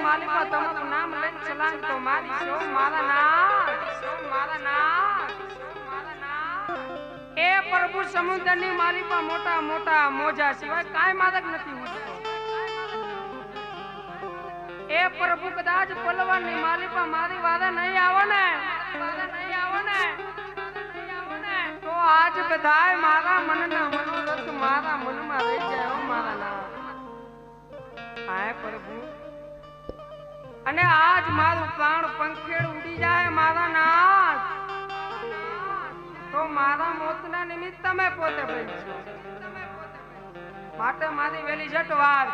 માલિકા તમારું નામ લઈને ચલાંગ તો મારી સો મારા નામ એ પ્રભુ સમુદ્રની માલિકા મોટા મોટા મોજા સિવાય કાંઈ માદક નથી ઉઠતો એ પ્રભુ કદાચ પલવાની માલિકા મારી વારે નહીં આવો ને તો આજ બધાય મારા મનના મનોરથ મારા મનમાં રહી જાય મારા નામ હાય પ્રભુ અને આજ મારું પ્રાણ પંખેડ ઉડી જાય મારા નાથ તો મારા મોતના નિમિત્ત તમે પોતે બનશો માટે મારી વેલી જટવાર